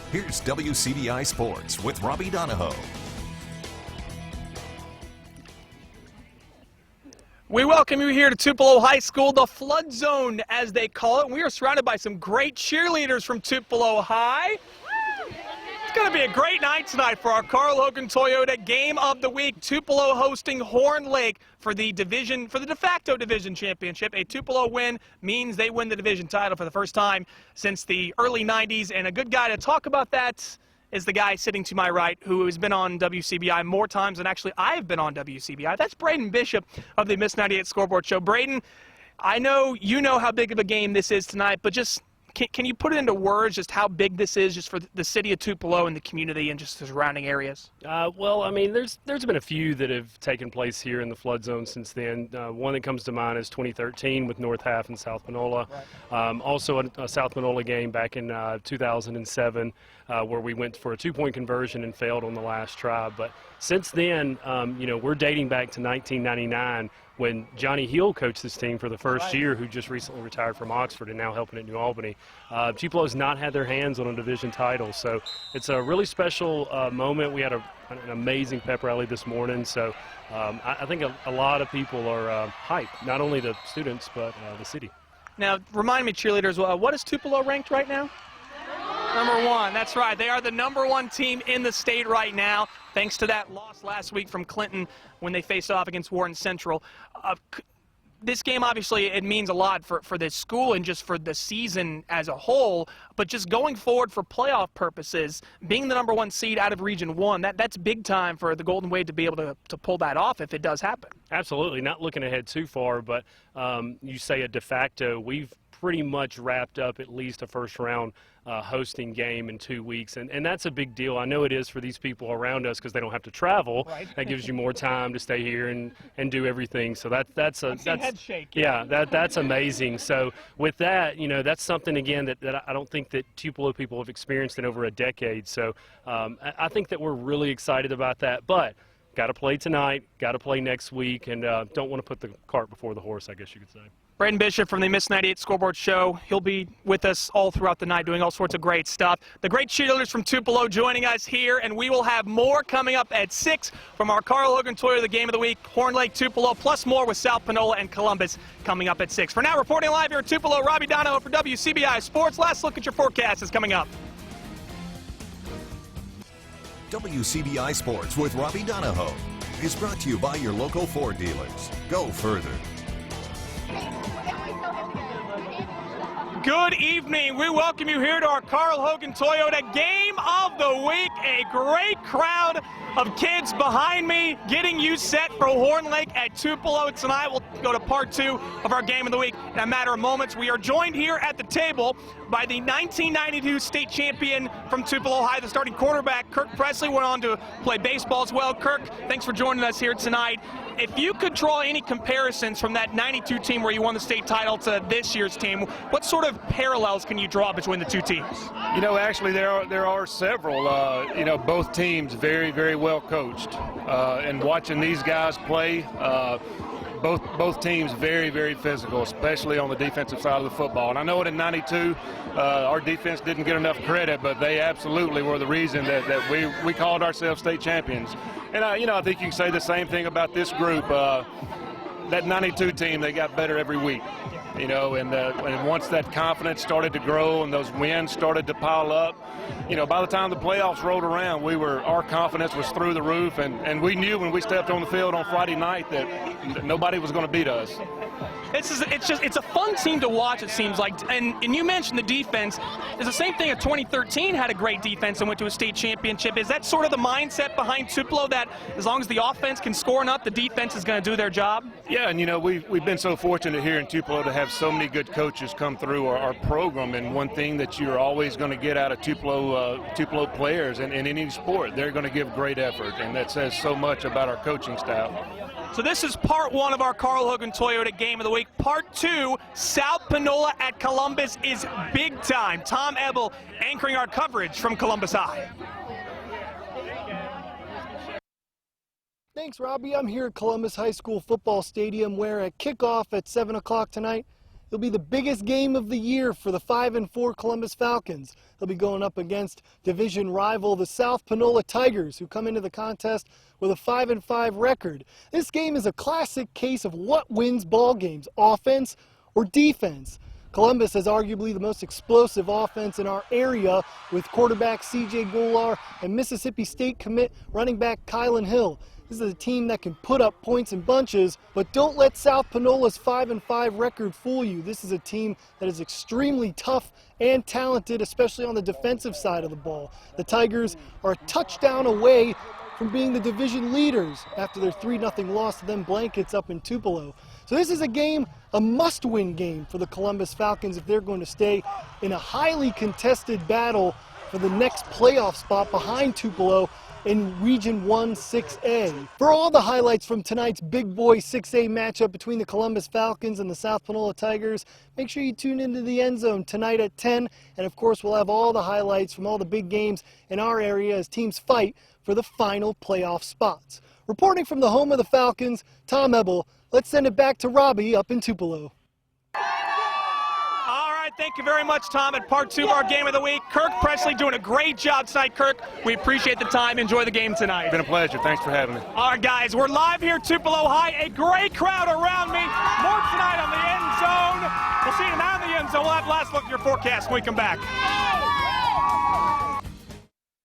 Here's WCBI Sports with Robbie Donahoe. We welcome you here to Tupelo High School, the flood zone as they call it. We are surrounded by some great cheerleaders from Tupelo High. It's going to be a great night tonight for our Carl Hogan Toyota Game of the Week. Tupelo hosting Horn Lake for the de facto division championship. A Tupelo win means they win the division title for the first time since the early 90s. And a good guy to talk about that is the guy sitting to my right who has been on WCBI more times than actually I've been on WCBI. That's Braden Bishop of the Miss 98 Scoreboard Show. Braden, I know you know how big of a game this is tonight, but just can you put it into words just how big this is just for the city of Tupelo and the community and just the surrounding areas? Well, I mean, there's been a few that have taken place here in the flood zone since then. One that comes to mind is 2013 with North Half and South Panola. Right. Also a South Panola game back in 2007 where we went for a two-point conversion and failed on the last try. But since then, you know, we're dating back to 1999 when Johnny Hill coached this team for the first year, who just recently retired from Oxford and now helping at New Albany. Tupelo's not had their hands on a division title, so it's a really special moment. We had an amazing pep rally this morning, so I think a lot of people are hyped, not only the students but the city. Now, remind me, cheerleaders, what is Tupelo ranked right now? Number one, that's right. They are the #1 team in the state right now, thanks to that loss last week from Clinton when they faced off against Warren Central. This game, obviously, it means a lot for this school and just for the season as a whole, but just going forward for playoff purposes, being the #1 seed out of Region 1, that's big time for the Golden Wave to be able to pull that off if it does happen. Absolutely. Not looking ahead too far, but you say a de facto, we've pretty much wrapped up at least a first-round hosting game in 2 weeks, and that's a big deal. I know it is for these people around us because they don't have to travel. Right. That gives you more time to stay here and do everything. So that's head shake. Yeah, that's amazing. So with that, you know, that's something again that I don't think that Tupelo people have experienced in over a decade. So I think that we're really excited about that, but got to play tonight, got to play next week, and don't want to put the cart before the horse, I guess you could say. Braden Bishop from the Miss 98 Scoreboard Show. He'll be with us all throughout the night doing all sorts of great stuff. The great cheerleaders from Tupelo joining us here, and we will have more coming up at 6 from our Carl Hogan Toyota, the Game of the Week, Horn Lake, Tupelo, plus more with South Panola and Columbus coming up at 6. For now, reporting live here at Tupelo, Robbie Donahoe for WCBI Sports. Last look at your forecast is coming up. WCBI Sports with Robbie Donahoe is brought to you by your local Ford dealers. Go further. Good evening. We welcome you here to our Carl Hogan Toyota Game of the Week. A great crowd of kids behind me getting you set for Horn Lake at Tupelo tonight. We'll go to part 2 of our Game of the Week in a matter of moments. We are joined here at the table by the 1992 state champion from Tupelo High, the starting quarterback, Kirk Presley. Went on to play baseball as well. Kirk, thanks for joining us here tonight. If you could draw any comparisons from that 92 team where you won the state title to this year's team, what sort of parallels can you draw between the two teams? You know, actually there are several. You know, both teams very, very well coached. And watching these guys play, both teams very, very physical, especially on the defensive side of the football. And I know it in 92, our defense didn't get enough credit, but they absolutely were the reason that we called ourselves state champions. And, you know, I think you can say the same thing about this group. That 92 team, they got better every week. You know, and once that confidence started to grow and those wins started to pile up, you know, by the time the playoffs rolled around, our confidence was through the roof, and we knew when we stepped on the field on Friday night that nobody was going to beat us. It's a fun team to watch, it seems like. And you mentioned the defense. It's the same thing. 2013 had a great defense and went to a state championship. Is that sort of the mindset behind Tupelo, that as long as the offense can score enough, the defense is going to do their job? Yeah, and you know, we've been so fortunate here in Tupelo to have so many good coaches come through our program. And one thing that you're always going to get out of Tupelo players in any sport, they're going to give great effort, and that says so much about our coaching staff. So this is part 1 of our Carl Hogan Toyota Game of the Week. Part 2, South Panola at Columbus is big time. Tom Ebel anchoring our coverage from Columbus High. Thanks, Robbie. I'm here at Columbus High School Football Stadium, where at kickoff at 7 o'clock tonight, It'll be the biggest game of the year for the 5-4 Columbus Falcons. They'll be going up against division rival the South Panola Tigers, who come into the contest with a 5-5 record. This game is a classic case of what wins ball games, offense or defense. Columbus has arguably the most explosive offense in our area, with quarterback C.J. Golar and Mississippi State commit running back Kylan Hill. This is a team that can put up points in bunches, but don't let South Panola's 5-5 record fool you. This is a team that is extremely tough and talented, especially on the defensive side of the ball. The Tigers are a touchdown away from being the division leaders after their 3-0 loss to them Blankets up in Tupelo. So this is a game, a must-win game for the Columbus Falcons if they're going to stay in a highly contested battle for the next playoff spot behind Tupelo in Region 1 6A. For all the highlights from tonight's Big Boy 6A matchup between the Columbus Falcons and the South Panola Tigers, make sure you tune into the End Zone tonight at 10. And of course, we'll have all the highlights from all the big games in our area as teams fight for the final playoff spots. Reporting from the home of the Falcons, Tom Ebel. Let's send it back to Robbie up in Tupelo. All right, thank you very much, Tom. At part 2 of our game of the week, Kirk Presley doing a great job tonight. Kirk, we appreciate the time. Enjoy the game tonight. It's been a pleasure. Thanks for having me. All right, guys, we're live here at Tupelo High. A great crowd around me. More tonight on the End Zone. We'll see you now in the End Zone. We'll have last look at your forecast when we come back.